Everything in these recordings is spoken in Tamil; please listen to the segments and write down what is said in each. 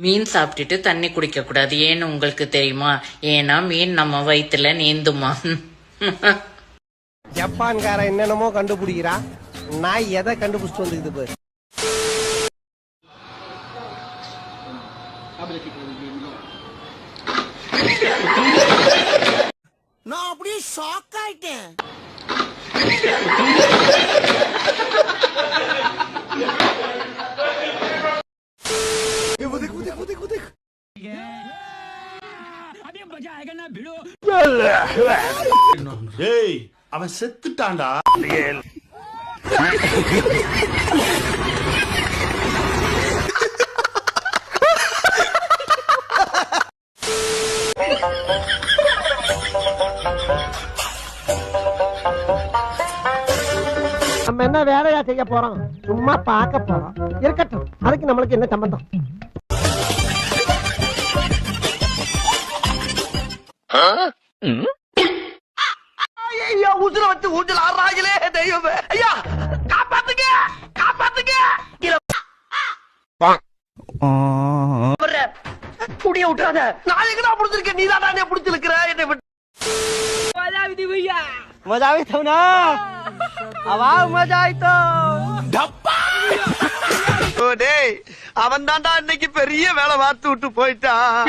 மீன் சாப்பிட்டுட்டு தண்ணி குடிக்க கூடாது. ஏன்னு உங்களுக்கு தெரியுமா? ஏன்னா மீன் நம்ம வயிற்றுல நீந்துமா. ஜப்பான்கார என்னென்னமோ கண்டுபிடிக்கிறா, நான் எதை கண்டுபிடிச்சிட்டு வந்துக்குது பாரு. நான் அப்படியே ஷாக் ஆயிட்டேன். ஏய், அவன் செத்துட்டான்டா. நம்ம என்ன வேலையா செய்ய போறோம்? சும்மா பார்க்க போறோம். இருக்கட்டும், அதுக்கு நம்மளுக்கு என்ன சம்பந்தம்? ஐயா, உசுர வச்சு ஊஞ்சல் ஆடுறாங்களே தெய்வமே. ஐயா, காப்பாத்துங்க, காப்பாத்துங்க. குடிய விட்டுறாத. நான் எங்கடா புடிச்சிருக்கேன்? நீ தானே புடிச்சிருக்கிற என்னை விட்டு. मजा आई था ना? आवाज मजा आई तो டேய், அவன் தான்டா இன்னைக்கு பெரிய வேலை பார்த்து விட்டு போயிட்டான்.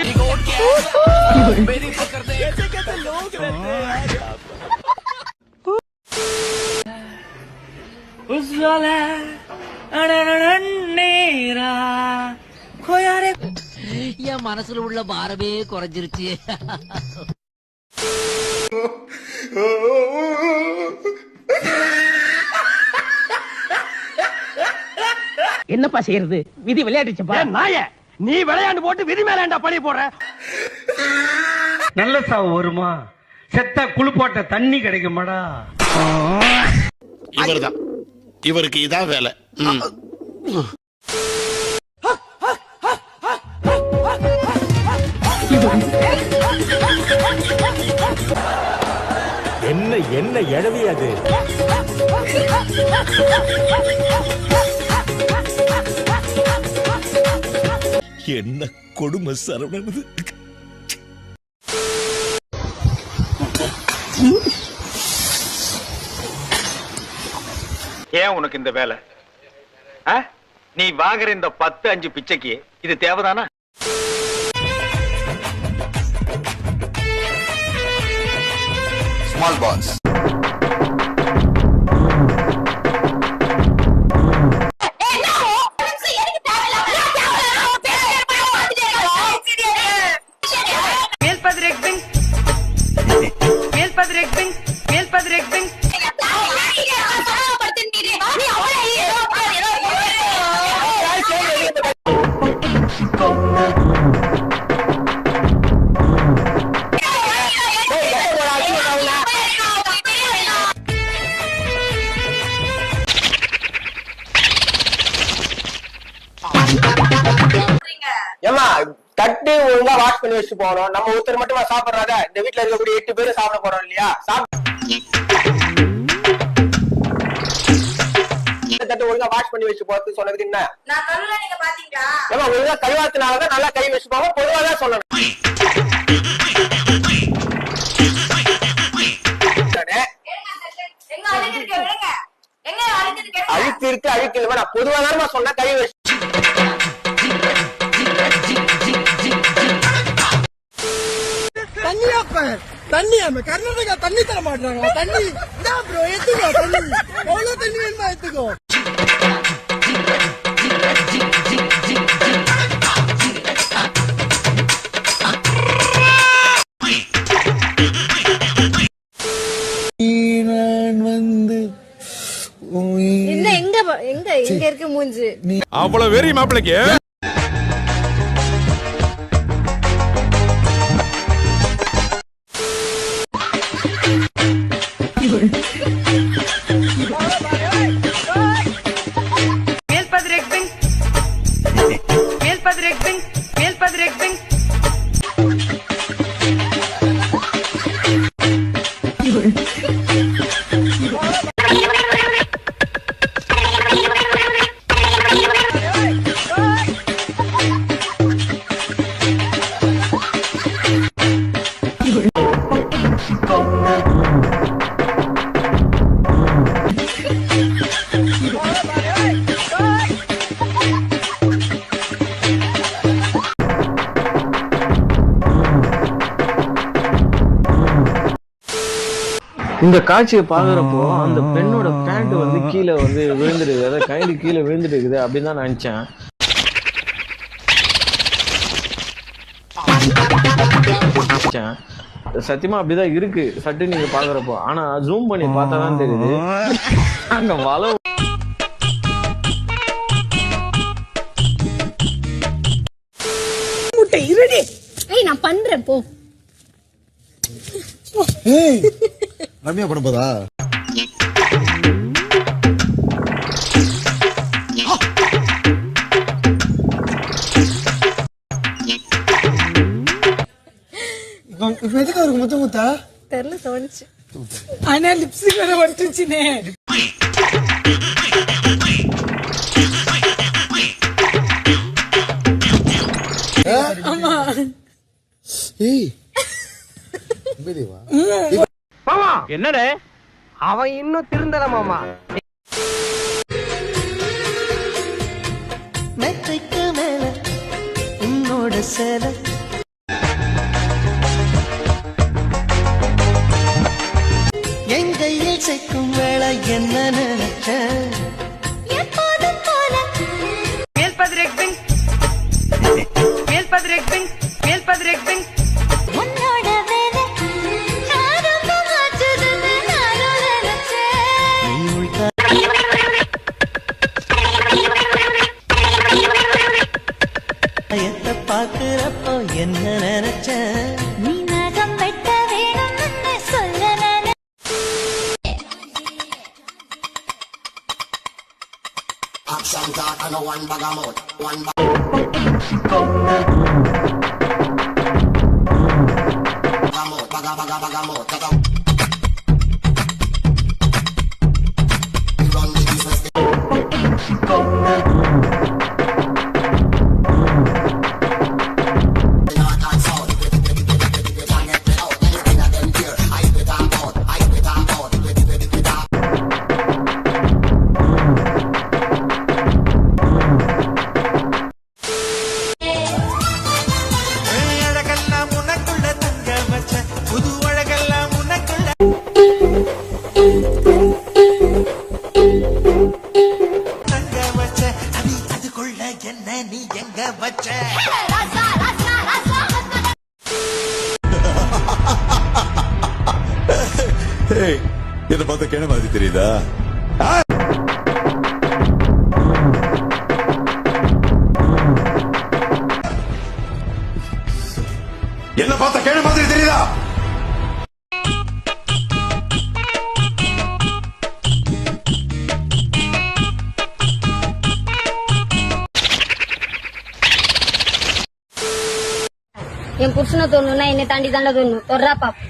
என் மனசுல உள்ள பாரமே குறைஞ்சிருச்சு. என்னப்பா செய்யறது? விதி விளையாடுச்சுப்பா. நாய, நீ விளையாண்டு போட்டு விதி மேலேண்டா பழி போடுற. நல்ல சாவு வருமா? செத்தா குளிப்பாட்ட தண்ணி கிடைக்குமாடா? இவர்தான், இவருக்கு இதான் வேலை. என்ன என்ன எழவி அது? என்ன கொடுமை சரவணது. ஏன் உனக்கு இந்த வேலை? நீ வாங்குற இந்த 10-5 பிச்சைக்கு இது தேவைதானா? Small boss. ஏமா, தட்டு ஒழுங்கா வாஷ் பண்ணி வச்சு போறோம். நம்ம ஒருத்தர் மட்டுமா சாப்பிடுறாங்க? இந்த வீட்டுல இருக்கக்கூடிய 8 பேரும் சாப்பிட போறோம் இல்லையா? தட்டு ஒழுங்கா வாஷ் பண்ணி வச்சு போறது சொன்னதுக்கு என்ன? ஏமா, ஒழுங்கா கழுவாத்தினாலதான் நல்லா கை வச்சு போவோம். பொதுவாதான் சொல்லணும். அழுக்கு இருக்கு, அழுக்கு இல்ல. நான் பொதுவாக சொன்ன கை வச்சு. தண்ணியா கர்நாடகா தண்ணி தர மாட்டாங்களா? தண்ணி ப்ரோ, எடுத்துக்கோ. தண்ணி எவ்வளவு தண்ணி வேணுமா எடுத்துக்கோ. எங்க இருக்கு மூஞ்சி? அவ்வளவு வெறி மாப்பிளைக்கு. இந்த காட்சியை பாக்குறப்போ அந்த பெண்ணோட பேண்ட் வந்து கீழே வந்து விழுந்துருக்குது, அதாவது கைடு கீழே விழுந்துருக்குது அப்படின்னு தான் நினைச்சேன். சத்தியமா அப்படிதான் இருக்கு சட்டு நீங்க பாக்குறப்போ. ஆனா ஜூம் பண்ணி பார்த்தாதான் தெரியுது அங்க வள நான் பண்றேன் போ. ரம்யா பண்ண போதா? எதுக்கு அவருக்கு முத்த முத்தா தெரியல தோணுச்சு. ஆனா லிப்ஸ்டிக் வேற வந்துச்சுனே. ஆமா. ஏய் மாமா என்னடே அவன் இன்னும் திருந்தல மாமா. மெத்தைக்கு மேல உன்னோட சேலை என் கையில் சேர்க்கும் வேளை என்ன நினைச்ச எப்போதும் போல உன்னோட வேலை ஆரம்பமாச்சதுன்னு நானும் நினைச்சேன். பாக்குறப்போ என்ன நினைச்ச நீ நகம் வெட்ட வேணும்னு சொல்ல இதை பார்த்த கேன மாதிரி தெரியுதா? என்ன பார்த்த கேன மாதிரி தெரியுதா? என் புருஷனை தோணுன்னா என்னை தாண்டி தாண்டா தோணும். தொடரா பாப்.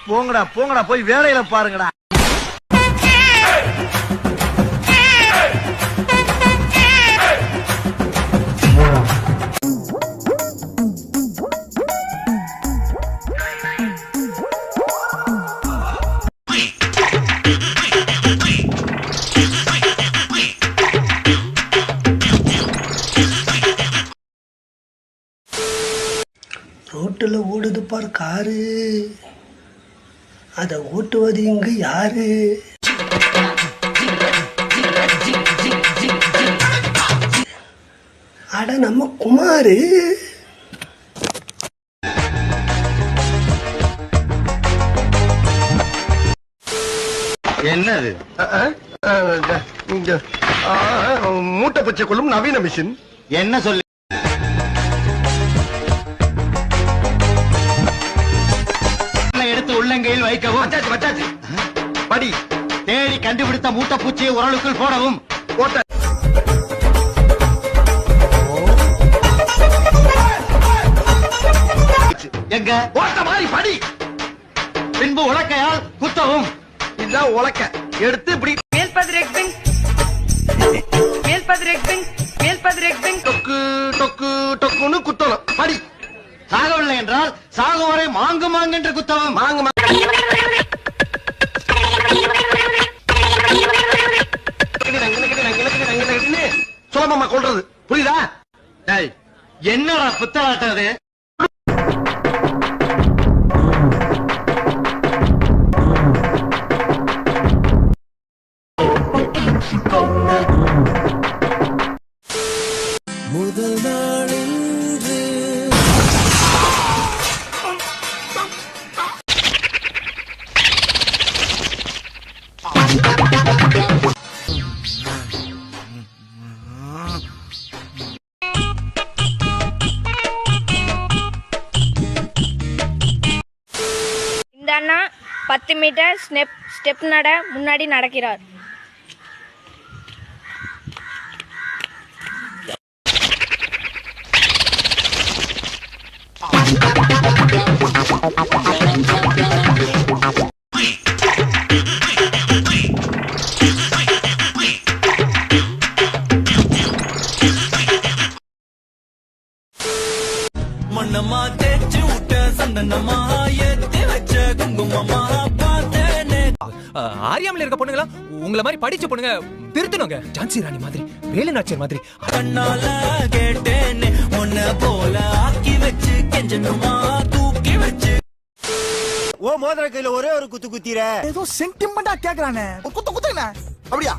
போங்கடா போங்கடா போய் வேலையில பாருங்கடா. ரோட்டுல ஓடுது பார் காரு, அத ஓட்டுவது இங்கு யாரு? அட நம்ம குமாரு. என்னது மூட்டை பச்சை கொள்ளும் நவீன மிஷின். என்ன சொல்லு? எடுத்து உள்ளங்கையில் வைக்கவும் படி தேடி கண்டு பிடித்த மூட்டை பூச்சியை உரலுக்குள் போடவும். போட்ட எங்க ஓட்ட மாதிரி படி. பின்பு உலக்கையால் குத்தவும். இதுதான் உலக்க எடுத்து இப்படி டொக்கு டொக்கு டொக்குன்னு குத்தணும். படி. சாகவில்லை என்றால் சாகும் வரை மாங்கு மாங்கு என்று குத்தவும். வாங்க சுலபமா கொள்றது புரியுதா? டேய், என்னடா புத்தலாட்டம் அது? முதல் நாள் இந்த அண்ணா 10 மீட்டர் ஸ்டெப் நட முன்னாடி நடக்கிறார். மண்ணம்மா தேய்ச்சி விட்ட சந்தனமா ஏத்தி வச்ச குங்குமமா பார்த்தேனே. ஆரியாமல இருக்க பொண்ணுங்களா உங்கள மாதிரி படிச்ச பொண்ணுங்க திருத்தணுங்க. ஜான்சி ராணி மாதிரி, வேலு நாச்சியார் மாதிரி. கண்ணால கேட்டேனே உன்னை போல ஆக்கி வச்சு கெஞ்சனுமா தூக்கி வச்சு. ஓ மோதிர கையில ஒரே ஒரு குத்து குத்திர ஏதோ சென்டிமெண்டா கேக்குறானே. ஒரு குத்து குத்துங்க அப்படியா?